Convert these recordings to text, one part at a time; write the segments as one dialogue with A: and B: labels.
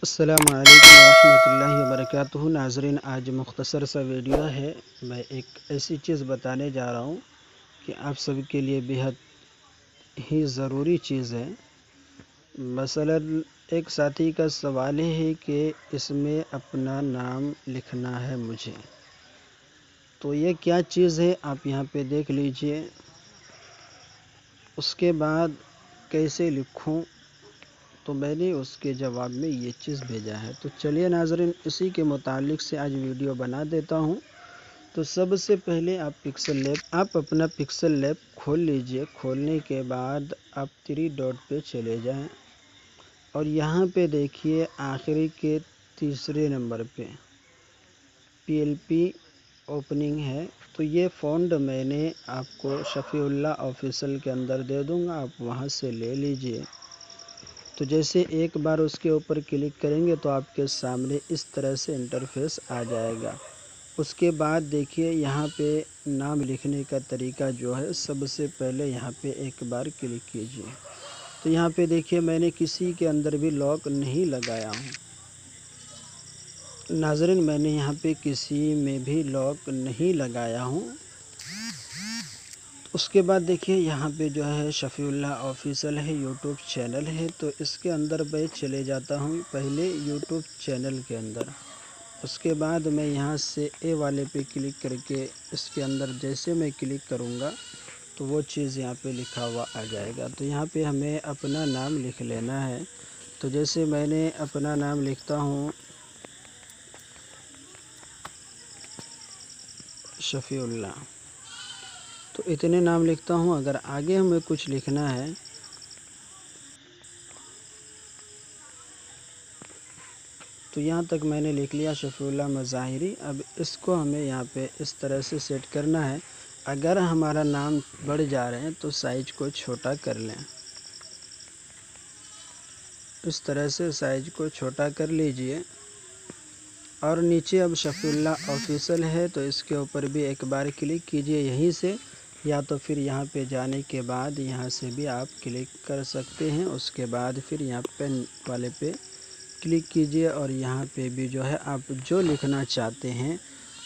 A: السلام علیکم ورحمۃ اللہ وبرکاتہ۔ ناظرین، آج مختصر سا ویڈیو ہے۔ میں ایک ایسی چیز بتانے جا رہا ہوں کہ آپ سب کے لیے بیحد ہی ضروری چیز ہے۔ مثلاً ایک ساتھی کا سوال ہے کہ اس میں اپنا نام لکھنا ہے مجھے، تو یہ کیا چیز ہے آپ یہاں پہ دیکھ لیجئے۔ اس کے بعد کیسے لکھوں، تو میں نے اس کے جواب میں یہ چیز بھیجا ہے۔ تو چلیے ناظرین، اسی کے متعلق سے آج ویڈیو بنا دیتا ہوں۔ تو سب سے پہلے آپ اپنا پکسل لیب کھول لیجئے۔ کھولنے کے بعد آپ 3 ڈاٹ پہ چلے جائیں اور یہاں پہ دیکھیے آخری کے تیسرے نمبر پہ PLP اوپننگ ہے۔ تو یہ فونٹ میں نے آپ کو شفیع اللہ آفیشل کے اندر دے دوں گا، آپ وہاں سے لے لیجئے۔ تو جیسے ایک بار اس کے اوپر کلک کریں گے تو آپ کے سامنے اس طرح سے انٹرفیس آ جائے گا۔ اس کے بعد دیکھیے یہاں پہ نام لکھنے کا طریقہ جو ہے، سب سے پہلے یہاں پہ ایک بار کلک کیجئے۔ تو یہاں پہ دیکھیے میں نے کسی کے اندر بھی لاک نہیں لگایا ہوں۔ ناظرین، میں نے یہاں پہ کسی میں بھی لاک نہیں لگایا ہوں۔ اس کے بعد دیکھیے یہاں پہ جو ہے شفیع اللہ آفیشل ہے، یوٹیوب چینل ہے۔ تو اس کے اندر میں چلے جاتا ہوں پہلے یوٹیوب چینل کے اندر۔ اس کے بعد میں یہاں سے اے والے پہ کلک کر کے اس کے اندر جیسے میں کلک کروں گا تو وہ چیز یہاں پہ لکھا ہوا آ جائے گا۔ تو یہاں پہ ہمیں اپنا نام لکھ لینا ہے۔ تو جیسے میں نے اپنا نام لکھتا ہوں شفیع اللہ، تو اتنے نام لکھتا ہوں۔ اگر آگے ہمیں کچھ لکھنا ہے تو یہاں تک میں نے لکھ لیا شفیع اللہ مظاہری۔ اب اس کو ہمیں یہاں پہ اس طرح سے سیٹ کرنا ہے۔ اگر ہمارا نام بڑھ جا رہے ہیں تو سائز کو چھوٹا کر لیں، اس طرح سے سائز کو چھوٹا کر لیجئے۔ اور نیچے اب شفیع اللہ آفیشل ہے تو اس کے اوپر بھی ایک بار کلک کیجئے یہیں سے، یا تو پھر یہاں پہ جانے کے بعد یہاں سے بھی آپ کلک کر سکتے ہیں۔ اس کے بعد پھر یہاں پین والے پہ کلک کیجئے اور یہاں پہ بھی جو ہے آپ جو لکھنا چاہتے ہیں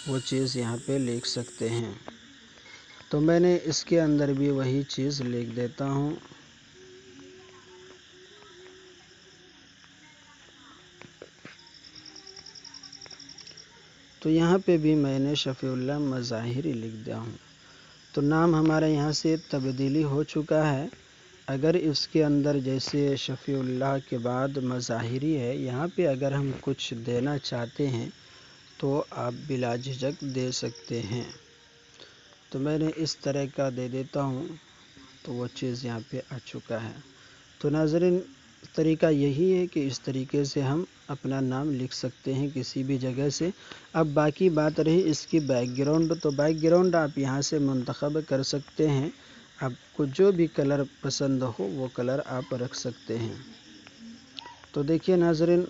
A: وہ چیز یہاں پہ لکھ سکتے ہیں۔ تو میں نے اس کے اندر بھی وہی چیز لکھ دیتا ہوں۔ تو یہاں پہ بھی میں نے شفیع اللہ مظاہری لکھ دیا ہوں۔ تو نام ہمارا یہاں سے تبدیلی ہو چکا ہے۔ اگر اس کے اندر جیسے شفیع اللہ کے بعد مظاہری ہے، یہاں پہ اگر ہم کچھ دینا چاہتے ہیں تو آپ بلا جھجک دے سکتے ہیں۔ تو میں نے اس طرح کا دے دیتا ہوں، تو وہ چیز یہاں پہ آ چکا ہے۔ تو ناظرین، طریقہ یہی ہے کہ اس طریقے سے ہم اپنا نام لکھ سکتے ہیں کسی بھی جگہ سے۔ اب باقی بات رہی اس کی بیک گراؤنڈ، تو بیک گراؤنڈ آپ یہاں سے منتخب کر سکتے ہیں۔ آپ کو جو بھی کلر پسند ہو وہ کلر آپ رکھ سکتے ہیں۔ تو دیکھیے ناظرین،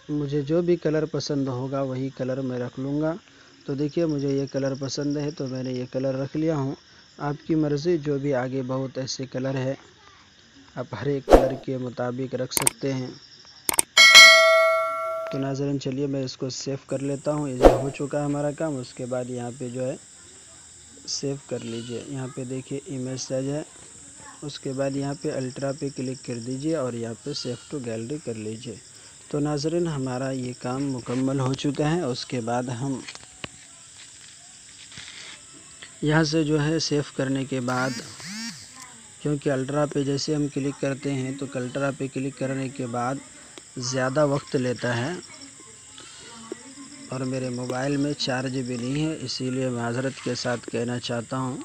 A: مجھے جو بھی کلر پسند ہوگا وہی کلر میں رکھ لوں گا۔ تو دیکھیے مجھے یہ کلر پسند ہے تو میں نے یہ کلر رکھ لیا ہوں۔ آپ کی مرضی، جو بھی آگے بہت ایسے کلر ہے، آپ ہر ایک کلر کے مطابق رکھ سکتے ہیں۔ تو ناظرین چلیے میں اس کو سیو کر لیتا ہوں۔ یہ ہو چکا ہے ہمارا کام۔ اس کے بعد یہاں پہ جو ہے سیو کر لیجئے۔ یہاں پہ دیکھیے امیج سائز ہے۔ اس کے بعد یہاں پہ الٹرا پہ کلک کر دیجئے اور یہاں پہ سیو ٹو گیلری کر لیجئے۔ تو ناظرین ہمارا یہ کام مکمل ہو چکا ہے۔ اس کے بعد ہم یہاں سے جو ہے سیو کرنے کے بعد، کیونکہ الٹرا پہ جیسے ہم کلک کرتے ہیں تو الٹرا پہ کلک کرنے کے بعد زیادہ وقت لیتا ہے اور میرے موبائل میں چارج بھی نہیں ہے، اسی لیے معذرت کے ساتھ کہنا چاہتا ہوں